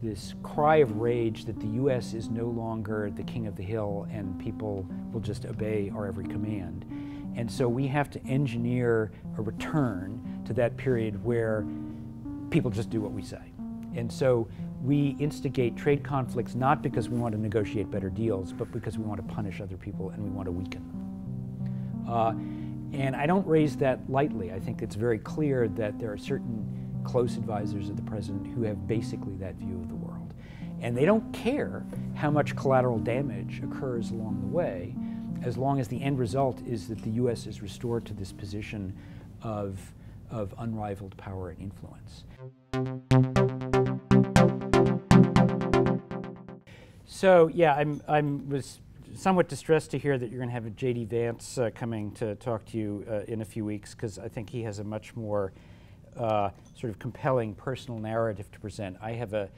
this cry of rage that the U.S. is no longer the king of the hill and people will just obey our every command. And so we have to engineer a return to that period where people just do what we say. And so we instigate trade conflicts not because we want to negotiate better deals, but because we want to punish other people and we want to weaken them. And I don't raise that lightly. I think it's very clear that there are certain close advisors of the president who have basically that view of the world. And they don't care how much collateral damage occurs along the way, as long as the end result is that the U.S. is restored to this position of unrivaled power and influence. So yeah, I was somewhat distressed to hear that you're going to have a J.D. Vance coming to talk to you in a few weeks, because I think he has a much more sort of compelling personal narrative to present. I have a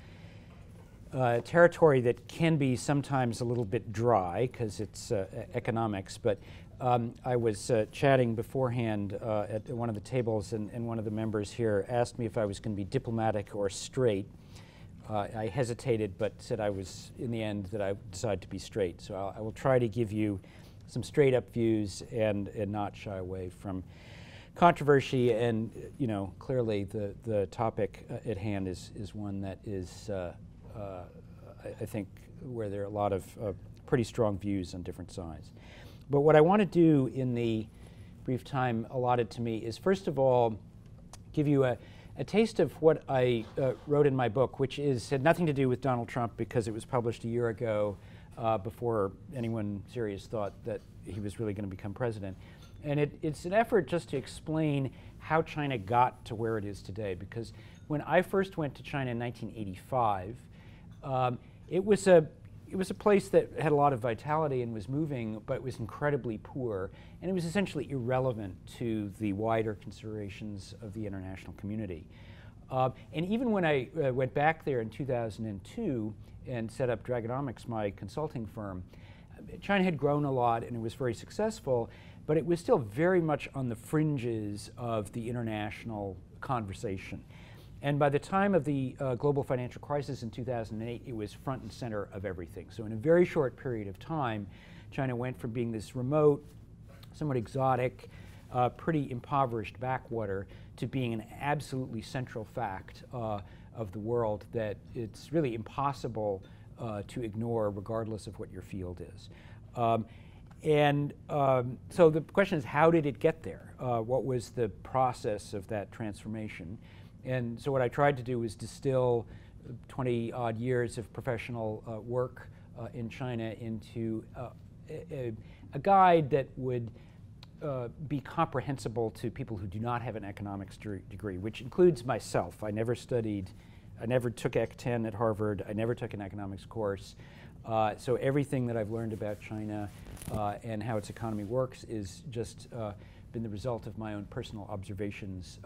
territory that can be sometimes a little bit dry because it's economics, but I was chatting beforehand at one of the tables, and one of the members here asked me if I was going to be diplomatic or straight. I hesitated, but said I was, in the end, that I decided to be straight. So I will try to give you some straight-up views and not shy away from controversy. And clearly the topic at hand is one that is, I think, where there are a lot of pretty strong views on different sides. But what I want to do in the brief time allotted to me is, first of all, give you a taste of what I wrote in my book, which had nothing to do with Donald Trump because it was published a year ago before anyone serious thought that he was really going to become president. And it's an effort just to explain how China got to where it is today. Because when I first went to China in 1985, it was a place that had a lot of vitality and was moving, but it was incredibly poor, and it was essentially irrelevant to the wider considerations of the international community. And even when I went back there in 2002 and set up Dragonomics, my consulting firm, China had grown a lot and it was very successful, but it was still very much on the fringes of the international conversation. And by the time of the global financial crisis in 2008, it was front and center of everything. So in a very short period of time, China went from being this remote, somewhat exotic, pretty impoverished backwater to being an absolutely central fact of the world that it's really impossible to ignore regardless of what your field is. So the question is, how did it get there? What was the process of that transformation? And so what I tried to do was distill 20-odd years of professional work in China into a guide that would be comprehensible to people who do not have an economics degree, which includes myself. I never took Ec 10 at Harvard. I never took an economics course. So everything that I've learned about China and how its economy works is just been the result of my own personal observations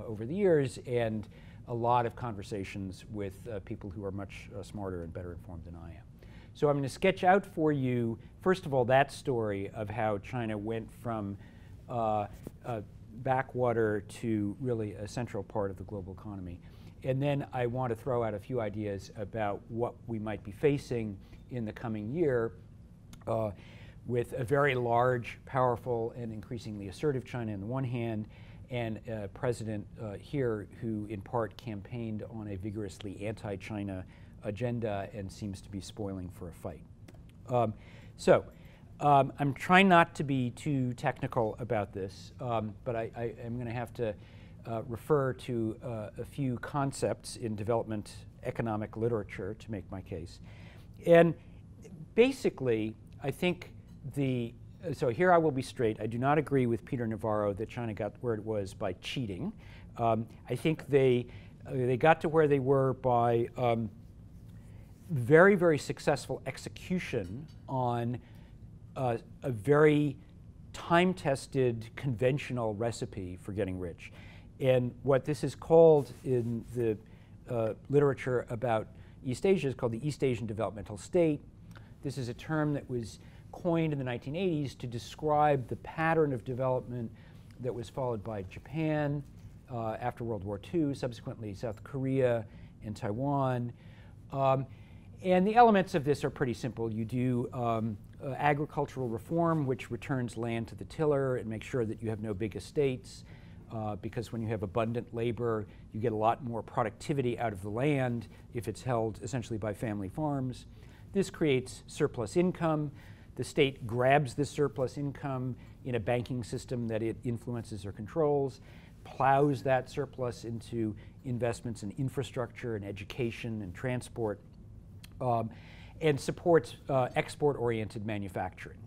over the years, and a lot of conversations with people who are much smarter and better informed than I am. So I'm going to sketch out for you, first of all, that story of how China went from backwater to really a central part of the global economy. And then I want to throw out a few ideas about what we might be facing in the coming year with a very large, powerful, and increasingly assertive China on the one hand, and a president here who in part campaigned on a vigorously anti-China agenda and seems to be spoiling for a fight. I'm trying not to be too technical about this, but I am going to have to refer to a few concepts in development economic literature to make my case. And basically, I think so here I will be straight. I do not agree with Peter Navarro that China got where it was by cheating. I think they got to where they were by very, very successful execution on a very time-tested, conventional recipe for getting rich. And what this is called in the literature about East Asia is called the East Asian Developmental State. This is a term that was coined in the 1980s to describe the pattern of development that was followed by Japan after World War II, subsequently South Korea and Taiwan, And the elements of this are pretty simple. You do agricultural reform, which returns land to the tiller and makes sure that you have no big estates, because when you have abundant labor, you get a lot more productivity out of the land if it's held essentially by family farms. This creates surplus income. The state grabs this surplus income in a banking system that it influences or controls, plows that surplus into investments in infrastructure and education and transport, and supports export-oriented manufacturing.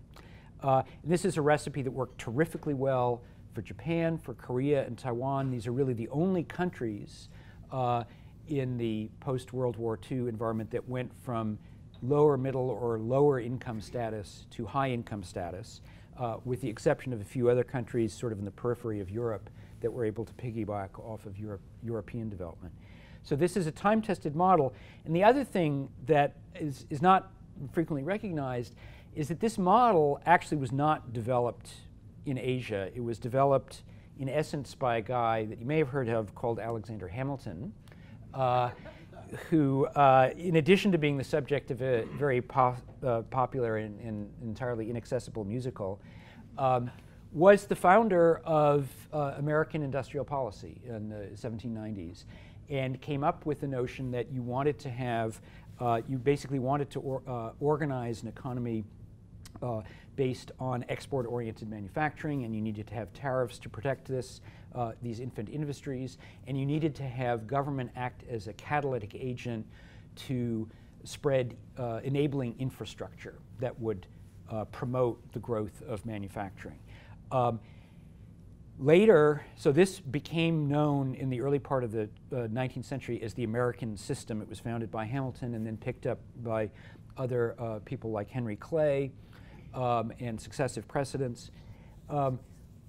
This is a recipe that worked terrifically well for Japan, for Korea, and Taiwan. These are really the only countries in the post-World War II environment that went from lower middle or lower income status to high income status, with the exception of a few other countries sort of in the periphery of Europe that were able to piggyback off of European development. So this is a time-tested model. And the other thing that is not frequently recognized is that this model actually was not developed in Asia. It was developed in essence by a guy that you may have heard of called Alexander Hamilton, who, in addition to being the subject of a very popular and entirely inaccessible musical, was the founder of American industrial policy in the 1790s, and came up with the notion that you wanted to have, you basically wanted to organize an economy based on export-oriented manufacturing, and you needed to have tariffs to protect these infant industries, and you needed to have government act as a catalytic agent to spread enabling infrastructure that would promote the growth of manufacturing. Later, so this became known in the early part of the 19th century as the American system. It was founded by Hamilton and then picked up by other people like Henry Clay and successive presidents.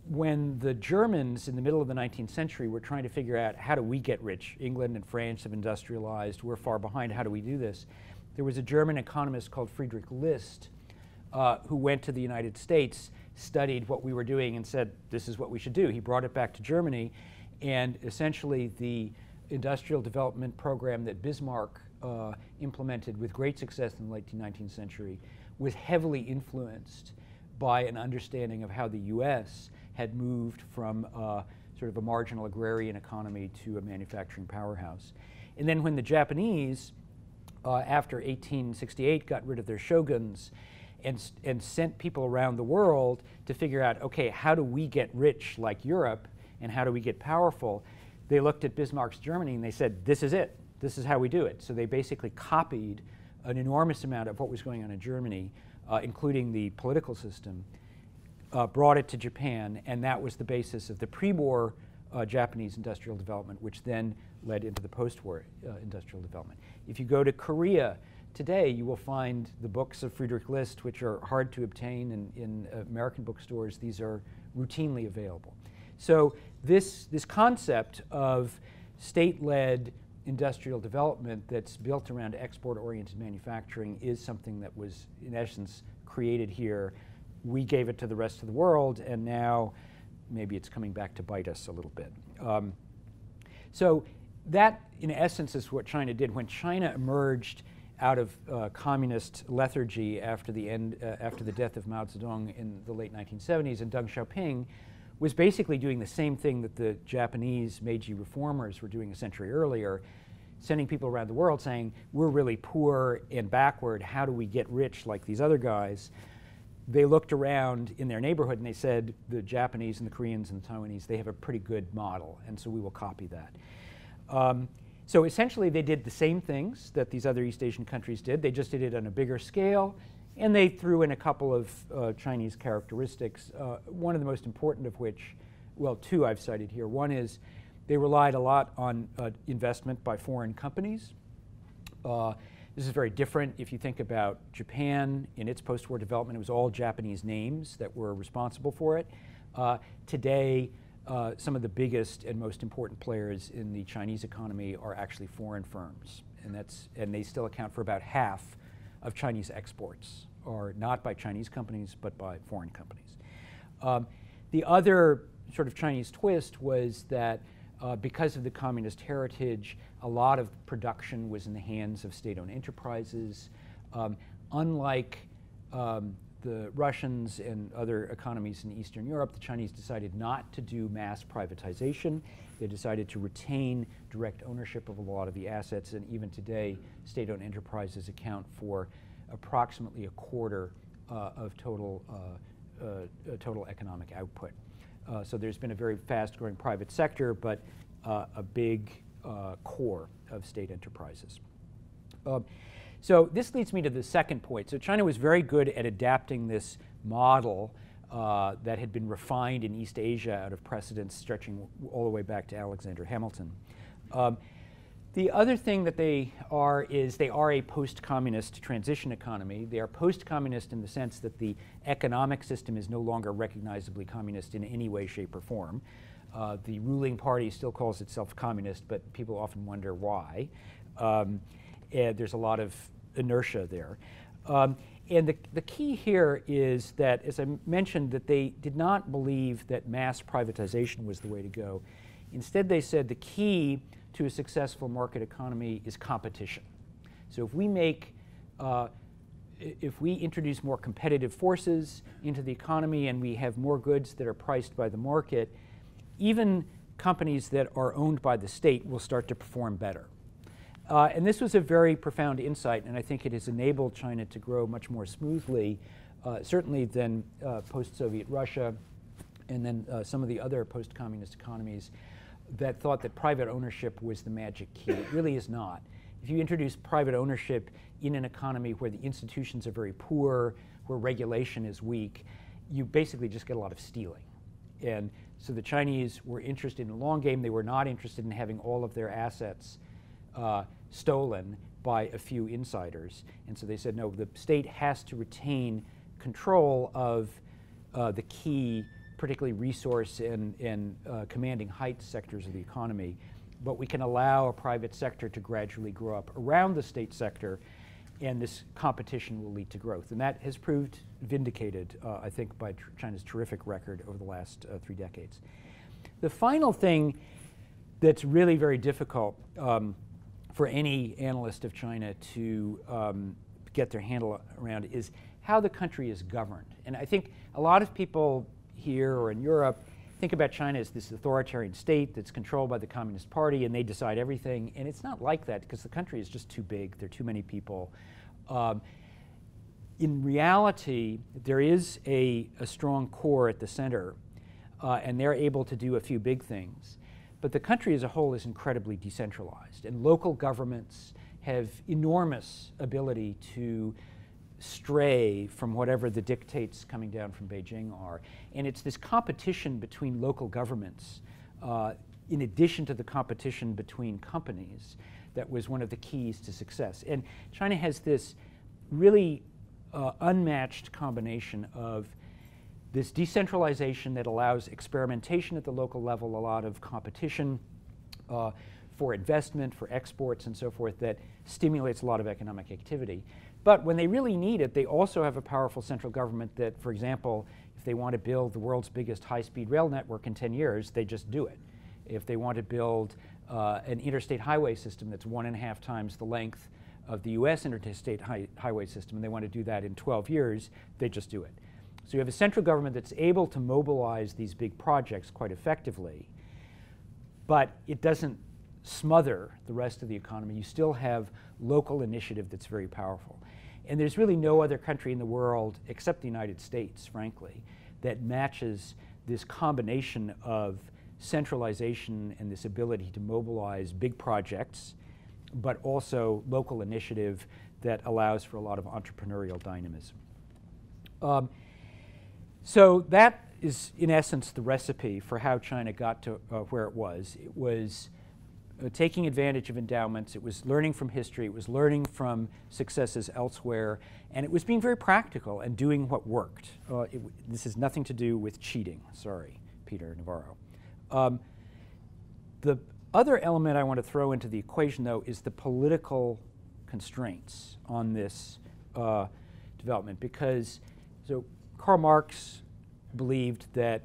When the Germans in the middle of the 19th century were trying to figure out how do we get rich, England and France have industrialized, we're far behind, how do we do this? There was a German economist called Friedrich List who went to the United States, studied what we were doing and said, this is what we should do. He brought it back to Germany, and essentially the industrial development program that Bismarck implemented with great success in the late 19th century was heavily influenced by an understanding of how the U.S. had moved from sort of a marginal agrarian economy to a manufacturing powerhouse. And then when the Japanese, after 1868, got rid of their shoguns and sent people around the world to figure out, okay, how do we get rich like Europe, and how do we get powerful? They looked at Bismarck's Germany and they said, this is it. This is how we do it. So they basically copied an enormous amount of what was going on in Germany, including the political system, brought it to Japan, and that was the basis of the pre-war Japanese industrial development, which then led into the post-war industrial development. If you go to Korea today, you will find the books of Friedrich List, which are hard to obtain in American bookstores. These are routinely available. So this concept of state-led industrial development that's built around export-oriented manufacturing is something that was, in essence, created here. We gave it to the rest of the world, and now maybe it's coming back to bite us a little bit. So that, in essence, is what China did. When China emerged out of communist lethargy after the death of Mao Zedong in the late 1970s, and Deng Xiaoping was basically doing the same thing that the Japanese Meiji reformers were doing a century earlier, sending people around the world saying, we're really poor and backward, how do we get rich like these other guys? They looked around in their neighborhood and they said, the Japanese and the Koreans and the Taiwanese, they have a pretty good model, and so we will copy that. So essentially they did the same things that these other East Asian countries did. They just did it on a bigger scale, and they threw in a couple of Chinese characteristics, one of the most important of which, well, two I've cited here. One is they relied a lot on investment by foreign companies. This is very different if you think about Japan. In its post-war development, it was all Japanese names that were responsible for it. Today, some of the biggest and most important players in the Chinese economy are actually foreign firms, and they still account for about half of Chinese exports, are not by Chinese companies, but by foreign companies. The other sort of Chinese twist was that Because of the communist heritage, a lot of production was in the hands of state-owned enterprises. Unlike the Russians and other economies in Eastern Europe, the Chinese decided not to do mass privatization. They decided to retain direct ownership of a lot of the assets, and even today, state-owned enterprises account for approximately a quarter of total economic output. So there's been a very fast-growing private sector, but a big core of state enterprises. So this leads me to the second point. So China was very good at adapting this model that had been refined in East Asia out of precedents stretching all the way back to Alexander Hamilton. The other thing that they are is they are a post-communist transition economy. They are post-communist in the sense that the economic system is no longer recognizably communist in any way, shape, or form. The ruling party still calls itself communist, but people often wonder why. And there's a lot of inertia there. And the key here is that, as I mentioned, that they did not believe that mass privatization was the way to go. Instead, they said the key to a successful market economy is competition. So if we introduce more competitive forces into the economy and we have more goods that are priced by the market, even companies that are owned by the state will start to perform better. And this was a very profound insight, and I think it has enabled China to grow much more smoothly, certainly than post-Soviet Russia, and then some of the other post-communist economies that thought that private ownership was the magic key. It really is not. If you introduce private ownership in an economy where the institutions are very poor, where regulation is weak, you basically just get a lot of stealing. And so the Chinese were interested in the long game. They were not interested in having all of their assets stolen by a few insiders. And so they said, no, the state has to retain control of the key, particularly resource and commanding heights sectors of the economy. But we can allow a private sector to gradually grow up around the state sector, and this competition will lead to growth. And that has proved vindicated, I think, by China's terrific record over the last 3 decades. The final thing that's really very difficult for any analyst of China to get their handle around is how the country is governed. And I think a lot of people here or in Europe think about China as this authoritarian state that's controlled by the Communist Party and they decide everything. And it's not like that because the country is just too big. There are too many people. In reality, there is a strong core at the center, and they're able to do a few big things. But the country as a whole is incredibly decentralized, and local governments have enormous ability to stray from whatever the dictates coming down from Beijing are. And it's this competition between local governments, in addition to the competition between companies, that was one of the keys to success. And China has this really unmatched combination of this decentralization that allows experimentation at the local level, a lot of competition for investment, for exports, and so forth, that stimulates a lot of economic activity. But when they really need it, they also have a powerful central government that, for example, if they want to build the world's biggest high-speed rail network in 10 years, they just do it. If they want to build an interstate highway system that's 1.5 times the length of the U.S. interstate highway system, and they want to do that in 12 years, they just do it. So you have a central government that's able to mobilize these big projects quite effectively, but it doesn't smother the rest of the economy. You still have local initiative that's very powerful. And there's really no other country in the world, except the United States, frankly, that matches this combination of centralization and this ability to mobilize big projects, but also local initiative that allows for a lot of entrepreneurial dynamism. So that is, in essence, the recipe for how China got to where it was. It was taking advantage of endowments. It was learning from history. It was learning from successes elsewhere. And it was being very practical and doing what worked. This has nothing to do with cheating. Sorry, Peter Navarro. The other element I want to throw into the equation, though, is the political constraints on this development. Because Karl Marx believed that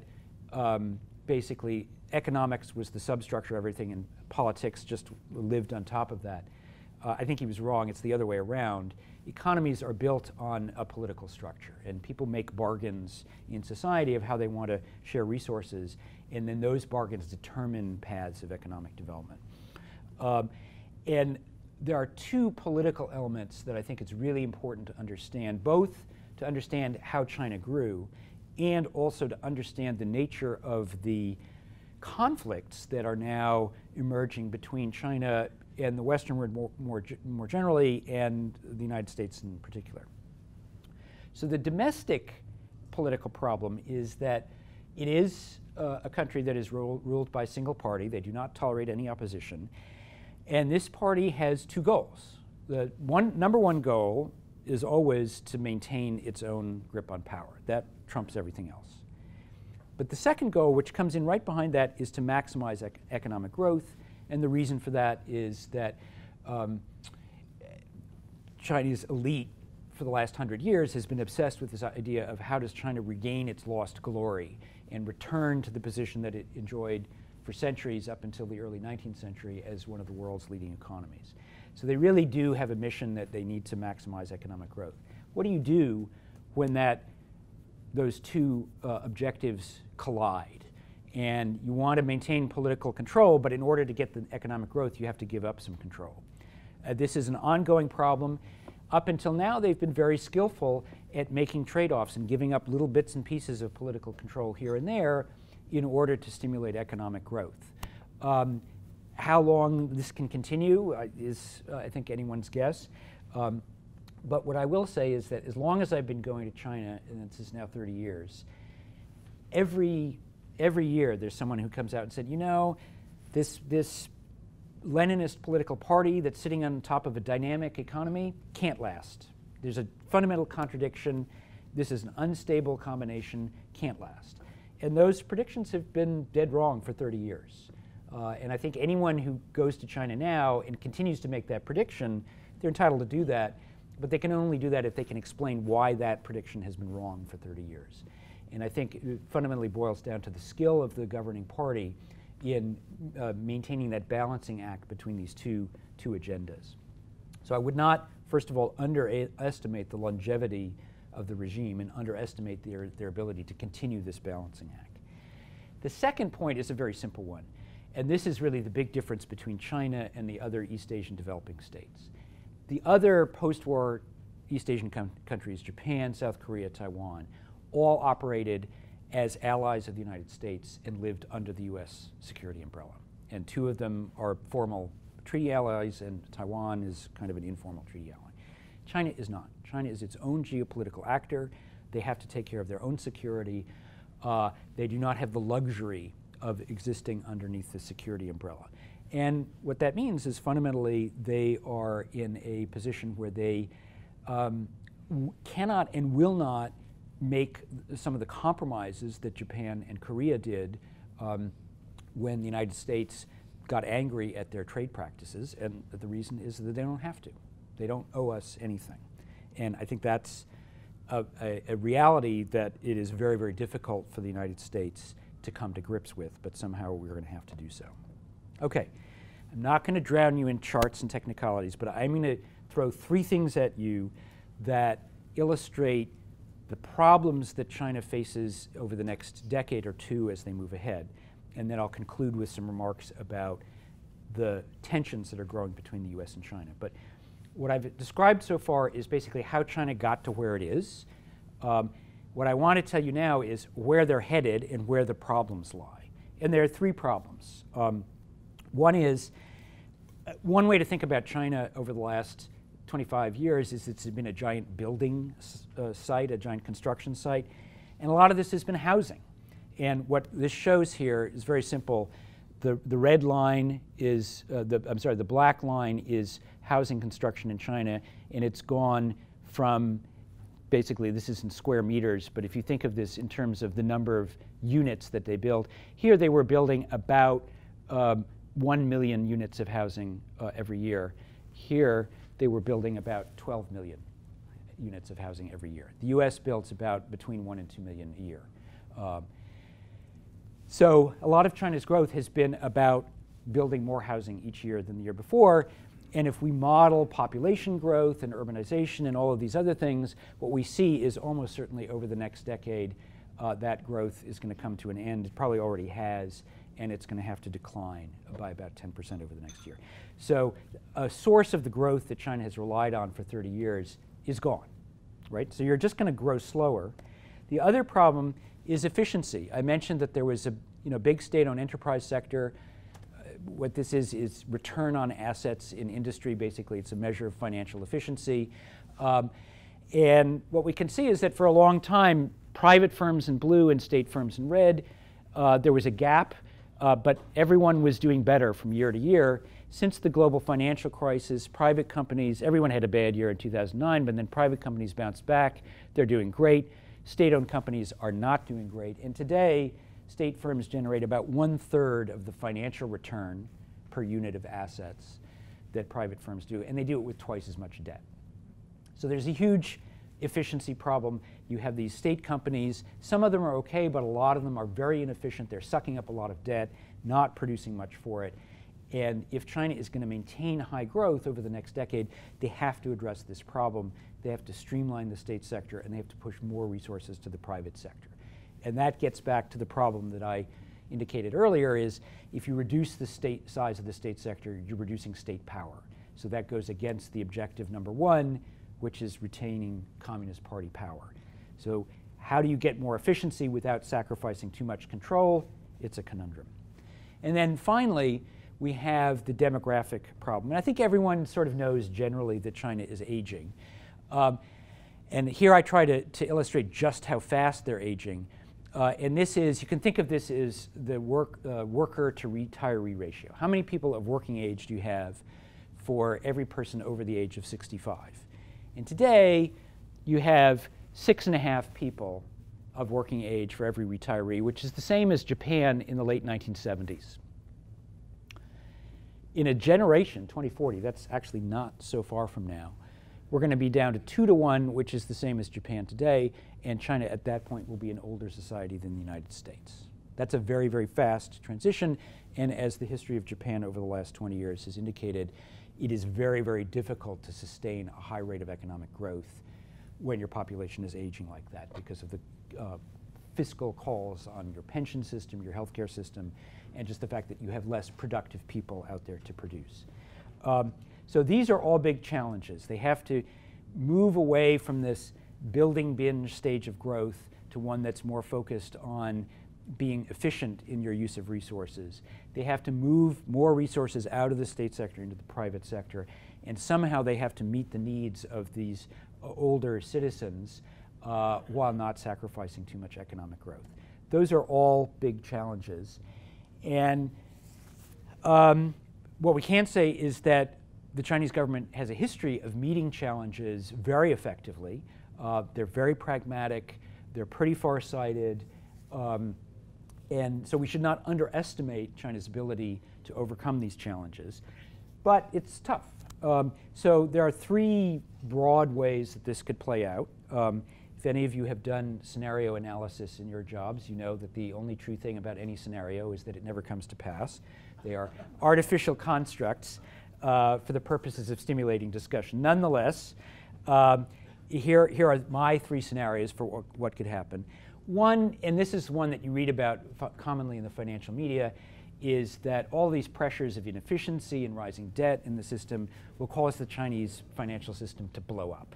basically economics was the substructure of everything, and politics just lived on top of that. I think he was wrong. It's the other way around. Economies are built on a political structure, and people make bargains in society of how they want to share resources, and then those bargains determine paths of economic development. And there are two political elements that I think it's really important to understand, both to understand how China grew and also to understand the nature of the conflicts that are now emerging between China and the Western world more generally, and the United States in particular. So the domestic political problem is that it is a country that is ruled by a single party. They do not tolerate any opposition. And this party has two goals. The number one goal is always to maintain its own grip on power. That trumps everything else. But the second goal, which comes in right behind that, is to maximize economic growth. And the reason for that is that Chinese elite for the last 100 years has been obsessed with this idea of how does China regain its lost glory and return to the position that it enjoyed for centuries up until the early 19th century as one of the world's leading economies. So they really do have a mission that they need to maximize economic growth. What do you do when those two objectives collide? And you want to maintain political control, but in order to get the economic growth, you have to give up some control. This is an ongoing problem. Up until now, they've been very skillful at making trade-offs and giving up little bits and pieces of political control here and there in order to stimulate economic growth. How long this can continue is, I think, anyone's guess. But what I will say is that as long as I've been going to China, and this is now 30 years, every year there's someone who comes out and said, you know, this Leninist political party that's sitting on top of a dynamic economy can't last. There's a fundamental contradiction. This is an unstable combination, can't last. And those predictions have been dead wrong for 30 years. And I think anyone who goes to China now and continues to make that prediction, they're entitled to do that, but they can only do that if they can explain why that prediction has been wrong for 30 years. And I think it fundamentally boils down to the skill of the governing party in maintaining that balancing act between these two agendas. So I would not, first of all, underestimate the longevity of the regime and underestimate their ability to continue this balancing act. The second point is a very simple one, and this is really the big difference between China and the other East Asian developing states. The other post-war East Asian countries, Japan, South Korea, Taiwan, all operated as allies of the United States and lived under the U.S. security umbrella. And two of them are formal treaty allies, and Taiwan is kind of an informal treaty ally. China is not. China is its own geopolitical actor. They have to take care of their own security. They do not have the luxury of existing underneath the security umbrella. And what that means is fundamentally they are in a position where they cannot and will not make some of the compromises that Japan and Korea did when the United States got angry at their trade practices, and the reason is that they don't have to. They don't owe us anything. And I think that's a reality that it is very, very difficult for the United States to come to grips with, but somehow we're going to have to do so. Okay, I'm not going to drown you in charts and technicalities, but I'm going to throw three things at you that illustrate the problems that China faces over the next decade or two as they move ahead. And then I'll conclude with some remarks about the tensions that are growing between the US and China. But what I've described so far is basically how China got to where it is. What I want to tell you now is where they're headed and where the problems lie. And there are three problems. One way to think about China over the last 25 years is it's been a giant building site, a giant construction site, and a lot of this has been housing. And what this shows here is very simple. The red line is, the black line is housing construction in China, and it's gone from, basically this is in square meters, but if you think of this in terms of the number of units that they build, here they were building about 1 million units of housing every year. Here they were building about 12 million units of housing every year. The US builds about between 1 and 2 million a year. So a lot of China's growth has been about building more housing each year than the year before. And if we model population growth and urbanization and all of these other things, what we see is almost certainly over the next decade, that growth is going to come to an end. It probably already has, and it's going to have to decline by about 10% over the next year. So a source of the growth that China has relied on for 30 years is gone, right? So you're just going to grow slower. The other problem is efficiency. I mentioned that there was a big state-owned enterprise sector. What this is return on assets in industry. Basically, it's a measure of financial efficiency. And what we can see is that for a long time, private firms in blue and state firms in red, there was a gap, but everyone was doing better from year to year. Since the global financial crisis, private companies, everyone had a bad year in 2009, but then private companies bounced back. They're doing great. State-owned companies are not doing great. And today, state firms generate about 1/3 of the financial return per unit of assets that private firms do, and they do it with twice as much debt. So there's a huge efficiency problem. You have these state companies. Some of them are okay, but a lot of them are very inefficient. They're sucking up a lot of debt, not producing much for it. And if China is going to maintain high growth over the next decade, they have to address this problem. They have to streamline the state sector, and they have to push more resources to the private sector. And that gets back to the problem that I indicated earlier is if you reduce the state size of the state sector, you're reducing state power. So that goes against the objective number one, which is retaining Communist Party power. So how do you get more efficiency without sacrificing too much control? It's a conundrum. And then finally, we have the demographic problem. And I think everyone sort of knows generally that China is aging. And here I try to illustrate just how fast they're aging. And this is, you can think of this as the worker to retiree ratio. How many people of working age do you have for every person over the age of 65? And today, you have 6.5 people of working age for every retiree, which is the same as Japan in the late 1970s. In a generation, 2040, that's actually not so far from now, we're going to be down to 2-to-1, which is the same as Japan today, and China at that point will be an older society than the United States. That's a very, very fast transition, and as the history of Japan over the last 20 years has indicated, it is very, very difficult to sustain a high rate of economic growth when your population is aging like that because of the fiscal calls on your pension system, your healthcare system, and just the fact that you have less productive people out there to produce. So these are all big challenges. They have to move away from this building binge stage of growth to one that's more focused on being efficient in your use of resources. They have to move more resources out of the state sector into the private sector, and somehow they have to meet the needs of these older citizens while not sacrificing too much economic growth. Those are all big challenges. And what we can say is that the Chinese government has a history of meeting challenges very effectively. They're very pragmatic. They're pretty far-sighted. And so we should not underestimate China's ability to overcome these challenges. But it's tough. So there are 3 broad ways that this could play out. If any of you have done scenario analysis in your jobs, you know that the only true thing about any scenario is that it never comes to pass. They are artificial constructs for the purposes of stimulating discussion. Nonetheless, here are my 3 scenarios for what could happen. One, and this is one that you read about commonly in the financial media, is that all these pressures of inefficiency and rising debt in the system will cause the Chinese financial system to blow up.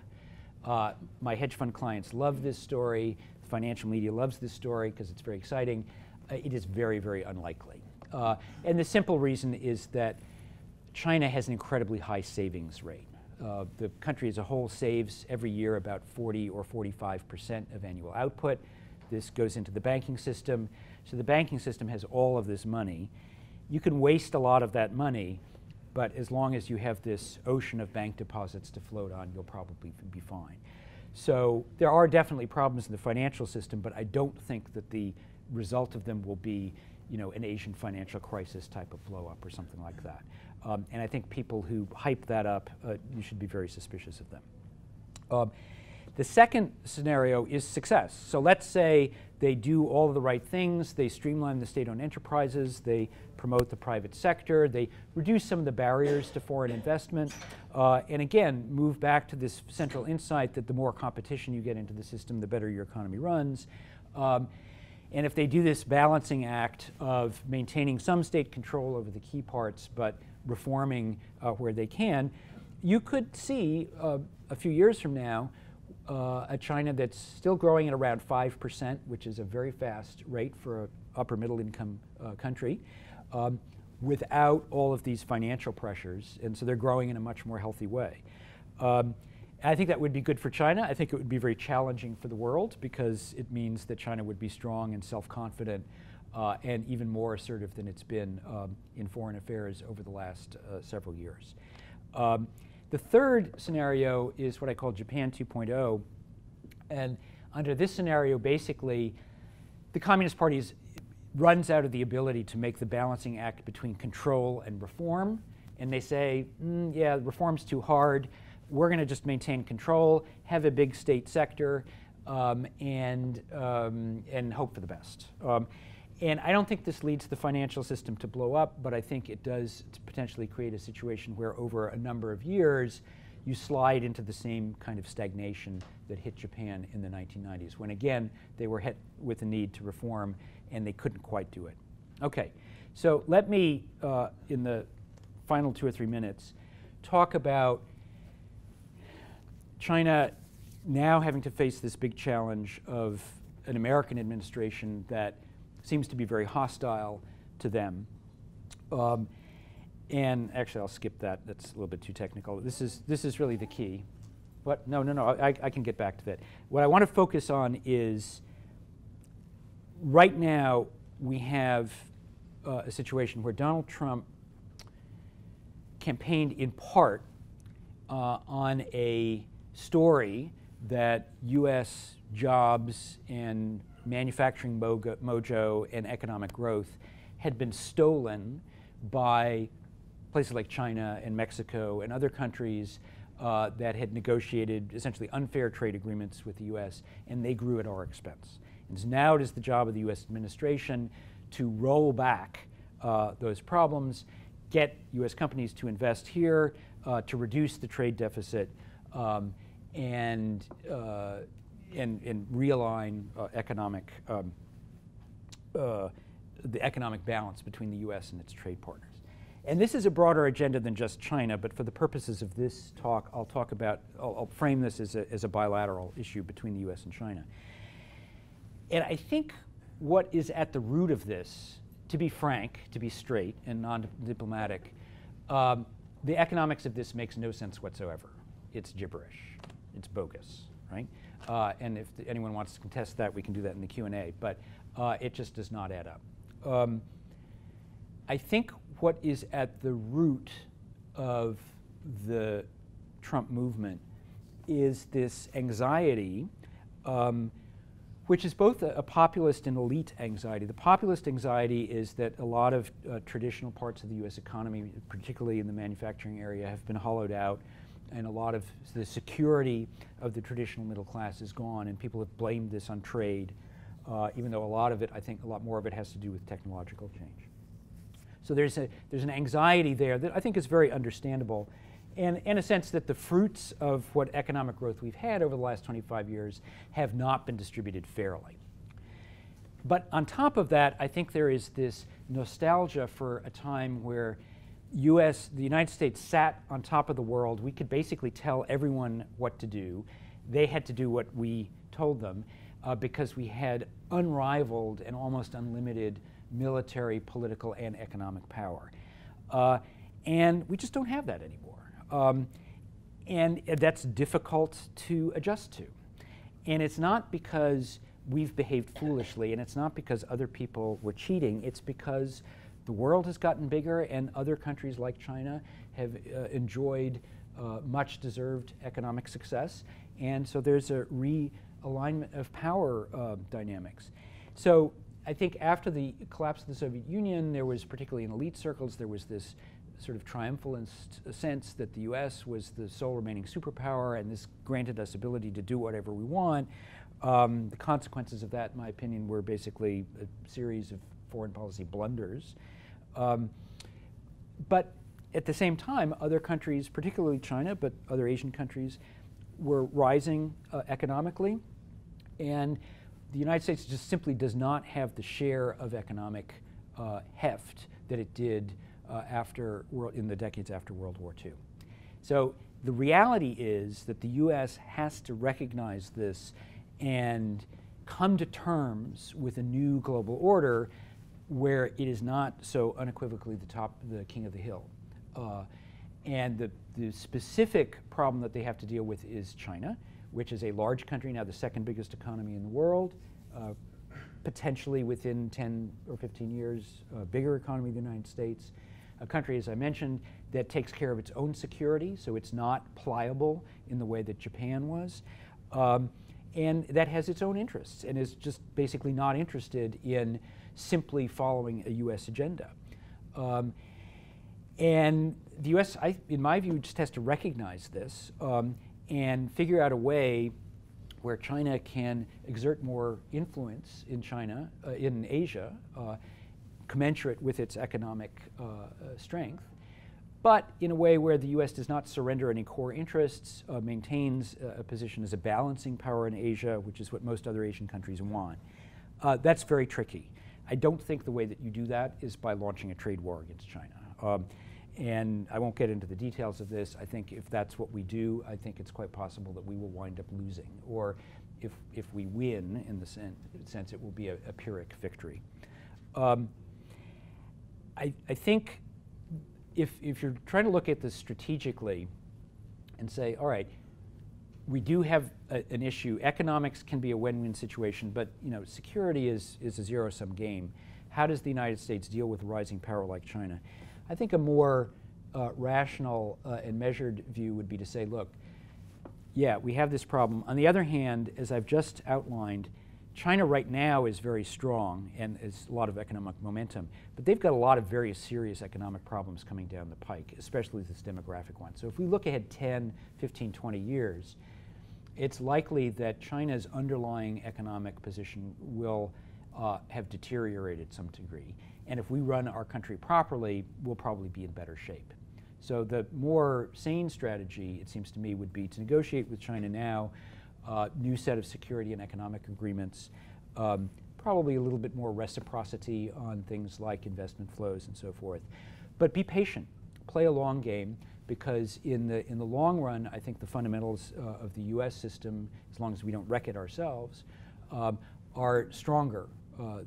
My hedge fund clients love this story. The financial media loves this story because it's very exciting. It is very, very unlikely. And the simple reason is that China has an incredibly high savings rate. The country as a whole saves every year about 40 or 45% of annual output. This goes into the banking system. So the banking system has all of this money. You can waste a lot of that money, but as long as you have this ocean of bank deposits to float on, you'll probably be fine. So there are definitely problems in the financial system, but I don't think that the result of them will be, an Asian financial crisis type of blow up or something like that. And I think people who hype that up, you should be very suspicious of them. The second scenario is success. So let's say they do all of the right things, they streamline the state-owned enterprises, they promote the private sector, they reduce some of the barriers to foreign investment, and again, move back to this central insight that the more competition you get into the system, the better your economy runs. And if they do this balancing act of maintaining some state control over the key parts, but reforming where they can, you could see a few years from now a China that's still growing at around 5%, which is a very fast rate for an upper middle income country, without all of these financial pressures. And so they're growing in a much more healthy way. I think that would be good for China. I think it would be very challenging for the world because it means that China would be strong and self-confident and even more assertive than it's been in foreign affairs over the last several years. The third scenario is what I call Japan 2.0. And under this scenario, basically, the Communist Party runs out of the ability to make the balancing act between control and reform. And they say, yeah, reform's too hard. We're going to just maintain control, have a big state sector, and hope for the best. And I don't think this leads the financial system to blow up, but I think it does potentially create a situation where over a number of years, you slide into the same kind of stagnation that hit Japan in the 1990s, when again, they were hit with the need to reform and they couldn't quite do it. Okay, so let me, in the final 2 or 3 minutes, talk about China now having to face this big challenge of an American administration that seems to be very hostile to them. And actually, I'll skip that. That's a little bit too technical. This is really the key. What? No, I can get back to that. What I want to focus on is right now we have a situation where Donald Trump campaigned in part on a story that U.S. jobs and manufacturing mojo and economic growth had been stolen by places like China and Mexico and other countries that had negotiated essentially unfair trade agreements with the U.S., and they grew at our expense. And so now it is the job of the U.S. administration to roll back those problems, get U.S. companies to invest here, to reduce the trade deficit, and realign the economic balance between the U.S. and its trade partners. And this is a broader agenda than just China, but for the purposes of this talk, I'll frame this as a bilateral issue between the U.S. and China. And I think what is at the root of this, to be frank, to be straight and non-diplomatic, the economics of this makes no sense whatsoever. It's gibberish. It's bogus, right? And if anyone wants to contest that, we can do that in the Q&A, but it just does not add up. I think what is at the root of the Trump movement is this anxiety, which is both a populist and elite anxiety. The populist anxiety is that a lot of traditional parts of the U.S. economy, particularly in the manufacturing area, have been hollowed out, and a lot of the security of the traditional middle class is gone, and people have blamed this on trade, even though a lot of it, I think a lot more of it has to do with technological change. So there's an anxiety there that I think is very understandable, and in a sense that the fruits of what economic growth we've had over the last 25 years have not been distributed fairly. But on top of that, I think there is this nostalgia for a time where the United States sat on top of the world. We could basically tell everyone what to do. They had to do what we told them because we had unrivaled and almost unlimited military, political, and economic power. And we just don't have that anymore. And that's difficult to adjust to. And it's not because we've behaved foolishly, and it's not because other people were cheating. It's because the world has gotten bigger, and other countries like China have enjoyed much deserved economic success. And so there's a realignment of power dynamics. So I think after the collapse of the Soviet Union, there was, particularly in elite circles, there was this sort of triumphalist sense that the U.S. was the sole remaining superpower, and this granted us ability to do whatever we want. The consequences of that, in my opinion, were basically a series of foreign policy blunders. But at the same time, other countries, particularly China, but other Asian countries, were rising economically. And the United States just simply does not have the share of economic heft that it did in the decades after World War II. So the reality is that the U.S. has to recognize this and come to terms with a new global order where it is not so unequivocally the king of the hill. And the specific problem that they have to deal with is China, which is a large country, now the second biggest economy in the world, potentially within 10 or 15 years, a bigger economy than the United States. A country, as I mentioned, that takes care of its own security, so it's not pliable in the way that Japan was. And that has its own interests and is just basically not interested in simply following a U.S. agenda. And the U.S., in my view, just has to recognize this and figure out a way where China can exert more influence in Asia, commensurate with its economic strength, but in a way where the U.S. does not surrender any core interests, maintains a position as a balancing power in Asia, which is what most other Asian countries want. That's very tricky. I don't think the way that you do that is by launching a trade war against China. And I won't get into the details of this. I think if that's what we do, I think it's quite possible that we will wind up losing. Or if we win, in the sense it will be a Pyrrhic victory. I think if you're trying to look at this strategically and say, all right, we do have an issue. Economics can be a win-win situation, but security is a zero-sum game. How does the United States deal with a rising power like China? I think a more rational and measured view would be to say, look, yeah, we have this problem. On the other hand, as I've just outlined, China right now is very strong and has a lot of economic momentum, but they've got a lot of very serious economic problems coming down the pike, especially this demographic one. So if we look ahead 10, 15, 20 years, it's likely that China's underlying economic position will have deteriorated some degree. And if we run our country properly, we'll probably be in better shape. So the more sane strategy, it seems to me, would be to negotiate with China now, new set of security and economic agreements, probably a little bit more reciprocity on things like investment flows and so forth. But be patient, play a long game, because in the long run, I think the fundamentals of the U.S. system, as long as we don't wreck it ourselves, are stronger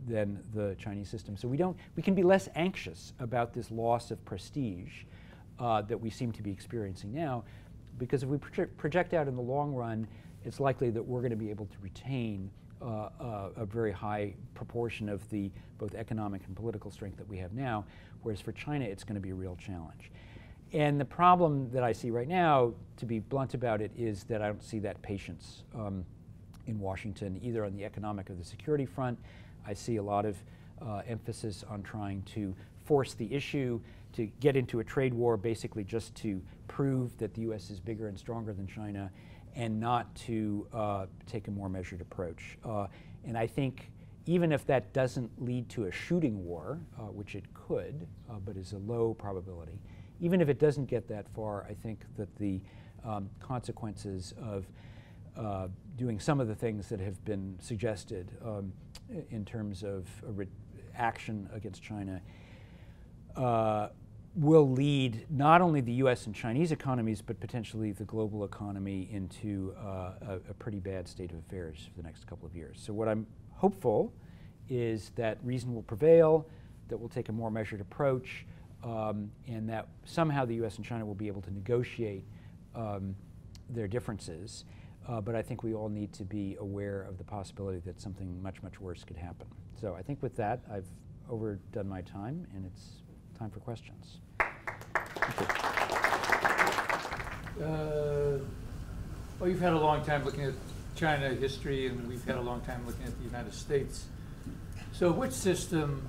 than the Chinese system. So we can be less anxious about this loss of prestige that we seem to be experiencing now, because if we project out in the long run, it's likely that we're going to be able to retain a very high proportion of the both economic and political strength that we have now, whereas for China, it's going to be a real challenge. And the problem that I see right now, to be blunt about it, is that I don't see that patience in Washington, either on the economic or the security front. I see a lot of emphasis on trying to force the issue, to get into a trade war basically just to prove that the U.S. is bigger and stronger than China, and not to take a more measured approach. And I think even if that doesn't lead to a shooting war, which it could, but is a low probability, even if it doesn't get that far, I think that the consequences of doing some of the things that have been suggested in terms of action against China will lead not only the U.S. and Chinese economies, but potentially the global economy into a pretty bad state of affairs for the next couple of years. So what I'm hopeful is that reason will prevail, that we'll take a more measured approach, and that somehow the U.S. and China will be able to negotiate their differences. But I think we all need to be aware of the possibility that something much, much worse could happen. So I think with that, I've overdone my time, and it's time for questions. Well, you've had a long time looking at China history, and we've had a long time looking at the United States. So which system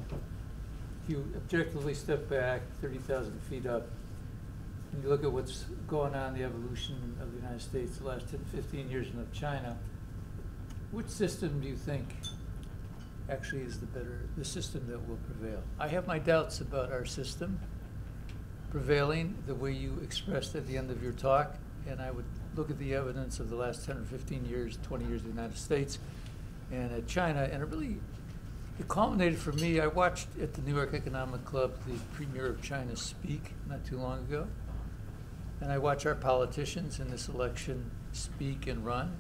if you objectively step back 30,000 feet up, and you look at what's going on in the evolution of the United States the last 10, 15 years and of China, which system do you think actually is the system that will prevail? I have my doubts about our system prevailing the way you expressed at the end of your talk, and I would look at the evidence of the last 10 or 15 years, 20 years of the United States and at China, and it culminated for me. I watched at the New York Economic Club the Premier of China speak not too long ago, and I watch our politicians in this election speak and run,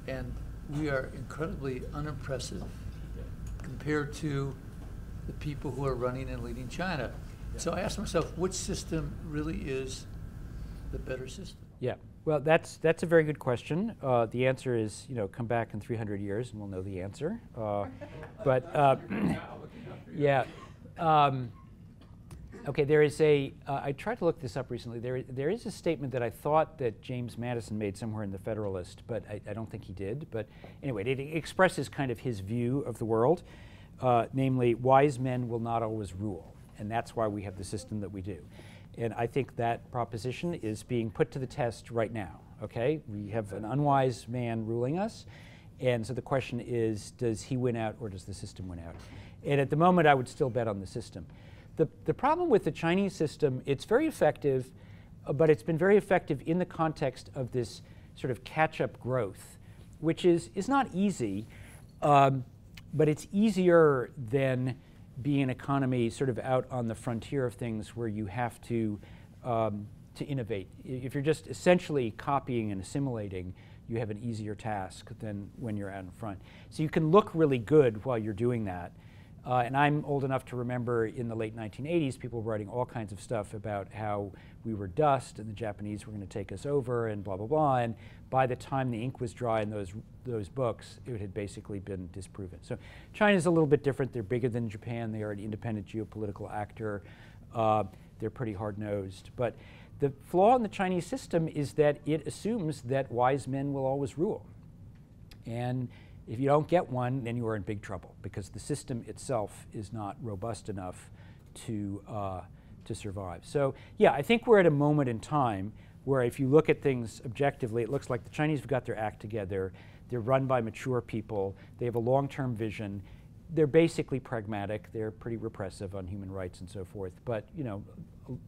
and we are incredibly unimpressive compared to the people who are running and leading China. So I asked myself, which system really is the better system? Yeah, well, that's a very good question. The answer is, come back in 300 years and we'll know the answer. Yeah. Okay, there is I tried to look this up recently. There is a statement that I thought that James Madison made somewhere in the Federalist, but I don't think he did. But anyway, it expresses kind of his view of the world, namely, wise men will not always rule. And that's why we have the system that we do. And I think that proposition is being put to the test right now, okay? We have an unwise man ruling us, and so the question is, does he win out or does the system win out? And at the moment, I would still bet on the system. The problem with the Chinese system, it's very effective, but it's been very effective in the context of this sort of catch-up growth, which is not easy, but it's easier than be an economy sort of out on the frontier of things where you have to innovate. If you're just essentially copying and assimilating, you have an easier task than when you're out in front. So you can look really good while you're doing that. And I'm old enough to remember in the late 1980s, people writing all kinds of stuff about how we were dust and the Japanese were going to take us over and blah, blah, blah. And by the time the ink was dry in those books, it had basically been disproven. So China's a little bit different. They're bigger than Japan. They are an independent geopolitical actor. They're pretty hard-nosed. But the flaw in the Chinese system is that it assumes that wise men will always rule. And if you don't get one, then you are in big trouble because the system itself is not robust enough to survive. So yeah, I think we're at a moment in time where if you look at things objectively, it looks like the Chinese have got their act together. They're run by mature people. They have a long-term vision. They're basically pragmatic. They're pretty repressive on human rights and so forth, but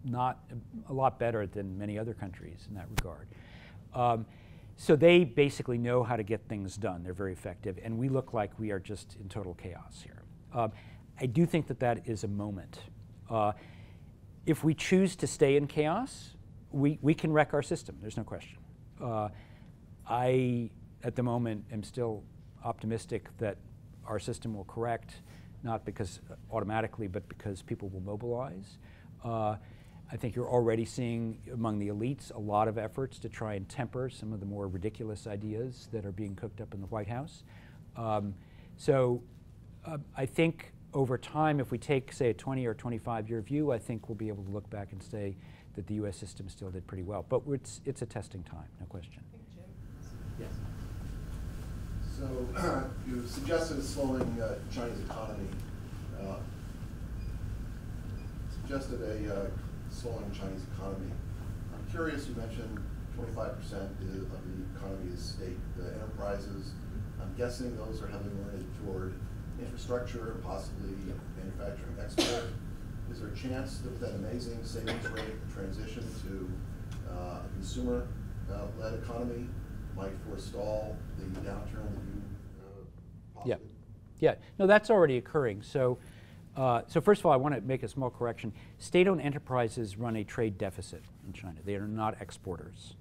not a lot better than many other countries in that regard. So they basically know how to get things done. They're very effective, and we look like we are just in total chaos here. I do think that is a moment. If we choose to stay in chaos, we can wreck our system. There's no question. I, at the moment, am still optimistic that our system will correct, not because automatically, but because people will mobilize. I think you're already seeing among the elites a lot of efforts to try and temper some of the more ridiculous ideas that are being cooked up in the White House. I think over time, if we take, say, a 20 or 25-year view, I think we'll be able to look back and say that the U.S. system still did pretty well. But it's a testing time, no question. Yes. So you suggested a slowing Chinese economy. Suggested a slowing Chinese economy. I'm curious, you mentioned 25% of the economy is state enterprises. I'm guessing those are heavily oriented toward infrastructure, possibly manufacturing export. Is there a chance that with that amazing savings rate transition to a consumer-led economy might forestall the downturn that you possibly? Yeah. No, that's already occurring. So first of all, I want to make a small correction. State-owned enterprises run a trade deficit in China. They are not exporters.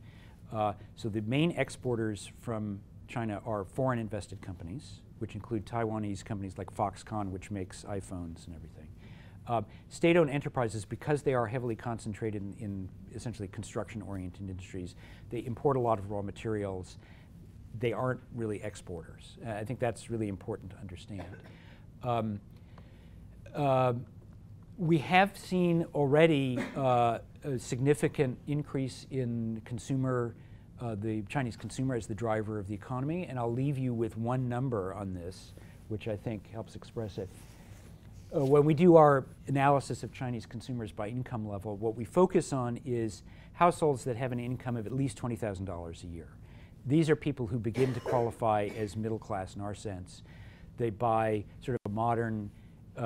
So the main exporters from China are foreign invested companies, which include Taiwanese companies like Foxconn, which makes iPhones and everything. State-owned enterprises, because they are heavily concentrated in essentially construction-oriented industries, they import a lot of raw materials. They aren't really exporters. I think that's really important to understand. We have seen already a significant increase in the Chinese consumer as the driver of the economy, and I'll leave you with one number on this, which I think helps express it. when we do our analysis of Chinese consumers by income level, what we focus on is households that have an income of at least $20,000 a year. These are people who begin to qualify as middle class in our sense. They buy sort of a modern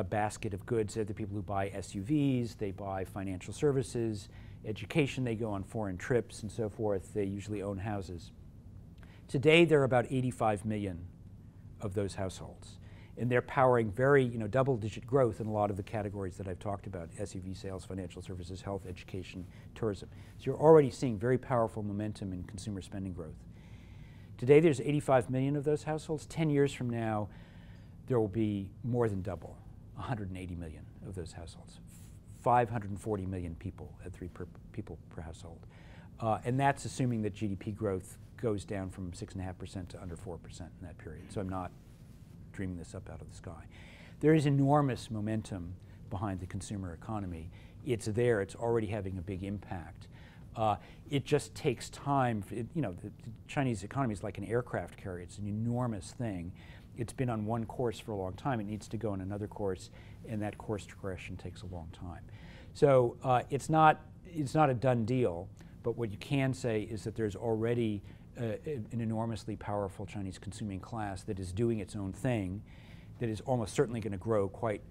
basket of goods. They're the people who buy SUVs, they buy financial services, education, they go on foreign trips and so forth. They usually own houses. Today, there are about 85 million of those households. And they're powering very, double-digit growth in a lot of the categories that I've talked about: SUV sales, financial services, health, education, tourism. So you're already seeing very powerful momentum in consumer spending growth. Today, there's 85 million of those households. 10 years from now, there will be more than double, 180 million of those households. 540 million people at people per household. And that's assuming that GDP growth goes down from 6.5% to under 4% in that period. So I'm not dreaming this up out of the sky. There is enormous momentum behind the consumer economy. It's there, it's already having a big impact. It just takes time. The Chinese economy is like an aircraft carrier. It's an enormous thing. It's been on one course for a long time. It needs to go on another course, and that course progression takes a long time. So it's not a done deal, but what you can say is that there's already an enormously powerful Chinese consuming class that is doing its own thing, that is almost certainly going to grow quite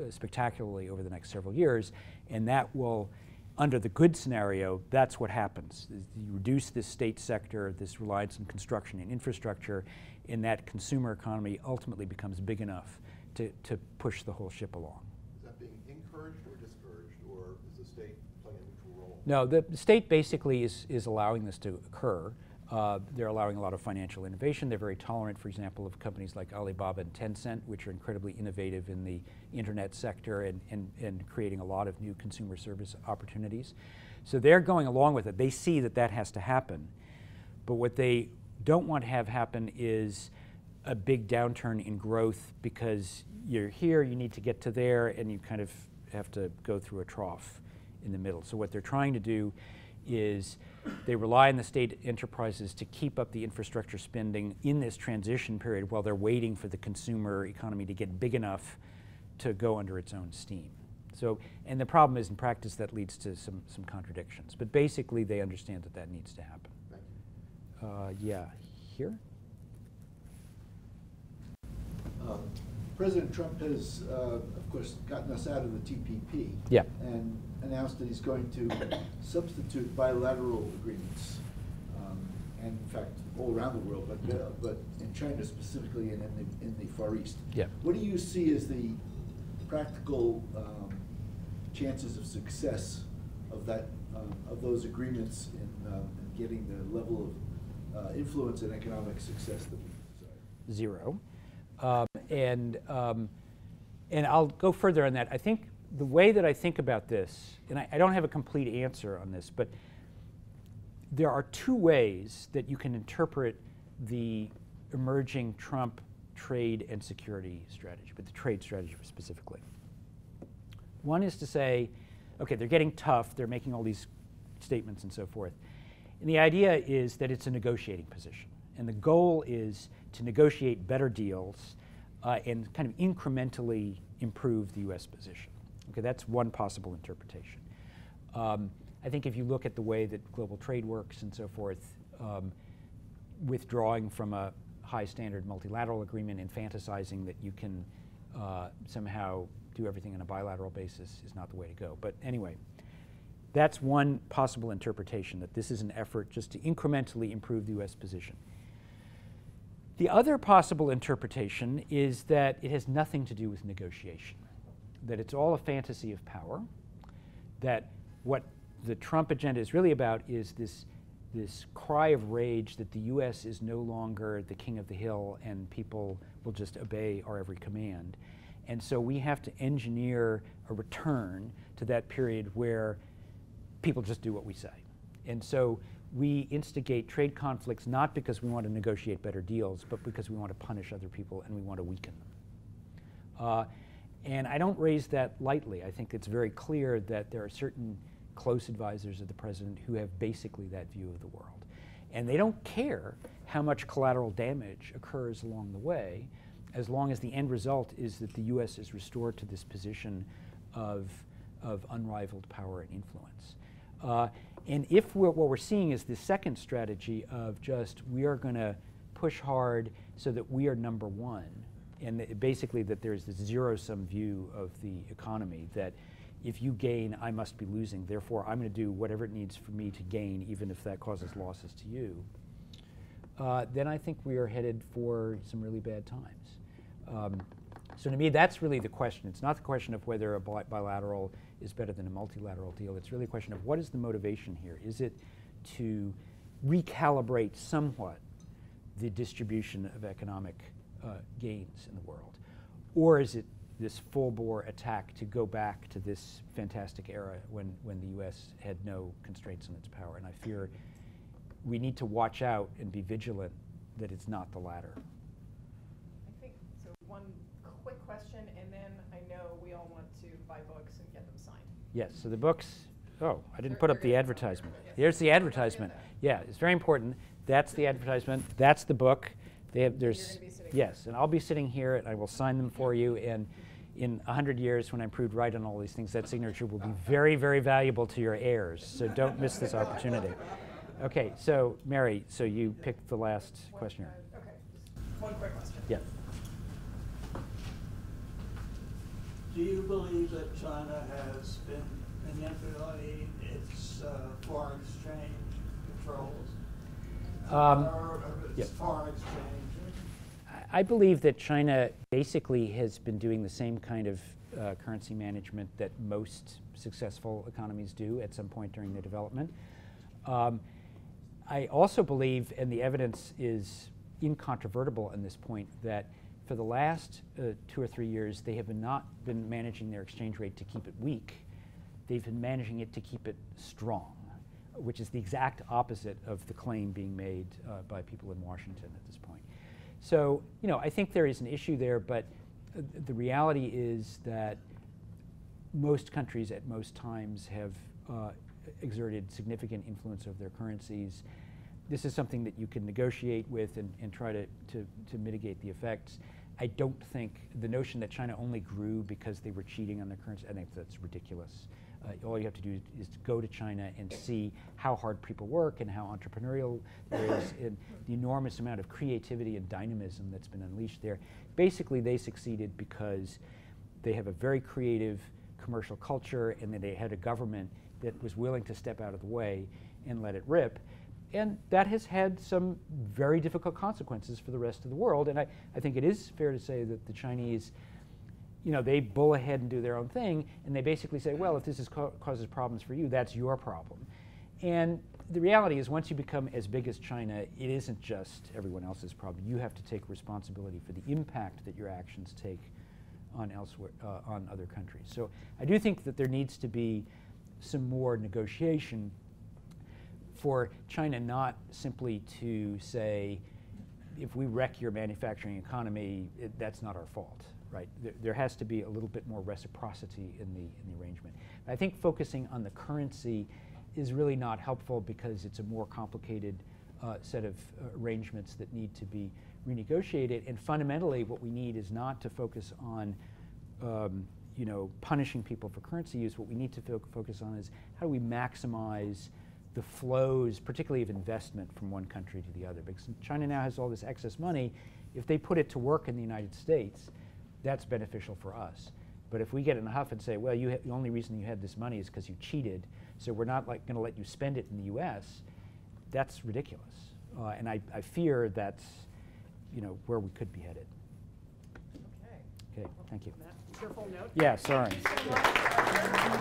spectacularly over the next several years, and that will, under the good scenario, that's what happens. You reduce this state sector, this reliance on construction and infrastructure, and that consumer economy ultimately becomes big enough to push the whole ship along. Is that being encouraged or discouraged, or is the state playing a neutral role? No, the state basically is allowing this to occur. They're allowing a lot of financial innovation. They're very tolerant, for example, of companies like Alibaba and Tencent, which are incredibly innovative in the internet sector and creating a lot of new consumer service opportunities. So they're going along with it. They see that that has to happen. But what they don't want to have happen is a big downturn in growth because you're here, you need to get to there, and you kind of have to go through a trough in the middle. So what they're trying to do is they rely on the state enterprises to keep up the infrastructure spending in this transition period while they're waiting for the consumer economy to get big enough to go under its own steam. So, and the problem is in practice that leads to some contradictions. But basically they understand that that needs to happen. Thank you. Yeah, here? President Trump has, of course, gotten us out of the TPP. Yeah. And announced that he's going to substitute bilateral agreements, and in fact, all around the world, but in China specifically and in the Far East. Yeah. What do you see as the practical chances of success of that of those agreements in getting the level of influence and economic success that we desire? Zero. And I'll go further on that. I think the way that I think about this, and I don't have a complete answer on this, but there are two ways that you can interpret the emerging Trump trade and security strategy, but the trade strategy specifically. One is to say, okay, they're getting tough, they're making all these statements and so forth. And the idea is that it's a negotiating position. And the goal is to negotiate better deals and kind of incrementally improve the U.S. position. Okay, that's one possible interpretation. I think if you look at the way that global trade works and so forth, withdrawing from a high standard multilateral agreement and fantasizing that you can somehow do everything on a bilateral basis is not the way to go. But anyway, that's one possible interpretation, that this is an effort just to incrementally improve the U.S. position. The other possible interpretation is that it has nothing to do with negotiation, that it's all a fantasy of power, that what the Trump agenda is really about is this cry of rage that the U.S. is no longer the king of the hill and people will just obey our every command. And so we have to engineer a return to that period where people just do what we say. And so we instigate trade conflicts not because we want to negotiate better deals, but because we want to punish other people and we want to weaken them. And I don't raise that lightly. I think it's very clear that there are certain close advisors of the president who have basically that view of the world. And they don't care how much collateral damage occurs along the way, as long as the end result is that the U.S. is restored to this position of unrivaled power and influence. And if what we're seeing is the second strategy of just we are going to push hard so that we are number one, and basically that there's this zero-sum view of the economy, that if you gain, I must be losing, therefore I'm going to do whatever it needs for me to gain, even if that causes losses to you, then I think we are headed for some really bad times. So to me, that's really the question. It's not the question of whether a bilateral is better than a multilateral deal. It's really a question of what is the motivation here? Is it to recalibrate somewhat the distribution of economic gains in the world? Or is it this full-bore attack to go back to this fantastic era when the U.S. had no constraints on its power? And I fear we need to watch out and be vigilant that it's not the latter. I think, so one quick question, and then I know we all want to buy books and get them signed. Yes, so the books, oh, I didn't put up the advertisement. Here's the advertisement. Yeah, it's very important. That's the advertisement. That's the book. They have, there's, You're gonna be sitting yes, and I'll be sitting here and I will sign them for you. And in 100 years, when I'm proved right on all these things, that signature will be very, very valuable to your heirs. So don't miss this opportunity. Okay, so Mary, so you picked the last question. Okay, just one quick question. Yeah. Do you believe that China has been manipulating its foreign exchange controls? Or its yep. foreign exchange? I believe that China basically has been doing the same kind of currency management that most successful economies do at some point during their development. I also believe, and the evidence is incontrovertible on this point, that for the last 2 or 3 years, they have not been managing their exchange rate to keep it weak. They've been managing it to keep it strong, which is the exact opposite of the claim being made by people in Washington at this point. So, you know, I think there is an issue there, but the reality is that most countries at most times have exerted significant influence over their currencies. This is something that you can negotiate with and try to mitigate the effects. I don't think the notion that China only grew because they were cheating on their currency, I think that's ridiculous. All you have to do is to go to China and see how hard people work and how entrepreneurial there is, and the enormous amount of creativity and dynamism that's been unleashed there. Basically, they succeeded because they have a very creative commercial culture, and then they had a government that was willing to step out of the way and let it rip. And that has had some very difficult consequences for the rest of the world. And I think it is fair to say that the Chinese, you know, they bull ahead and do their own thing, and they basically say, well, if this causes problems for you, that's your problem. And the reality is, once you become as big as China, it isn't just everyone else's problem. You have to take responsibility for the impact that your actions take on on other countries. So I do think that there needs to be some more negotiation for China not simply to say, if we wreck your manufacturing economy, that's not our fault, right? There has to be a little bit more reciprocity in the arrangement. I think focusing on the currency is really not helpful because it's a more complicated set of arrangements that need to be renegotiated. And fundamentally, what we need is not to focus on you know, punishing people for currency use. What we need to focus on is how do we maximize the flows, particularly of investment from one country to the other. Because China now has all this excess money. If they put it to work in the United States, that's beneficial for us. But if we get in a huff and say, well, the only reason you had this money is because you cheated, so we're not going to let you spend it in the U.S., that's ridiculous. And I fear that's, you know, where we could be headed. Okay, thank you. Matt, careful note. Yeah, sorry. Yeah.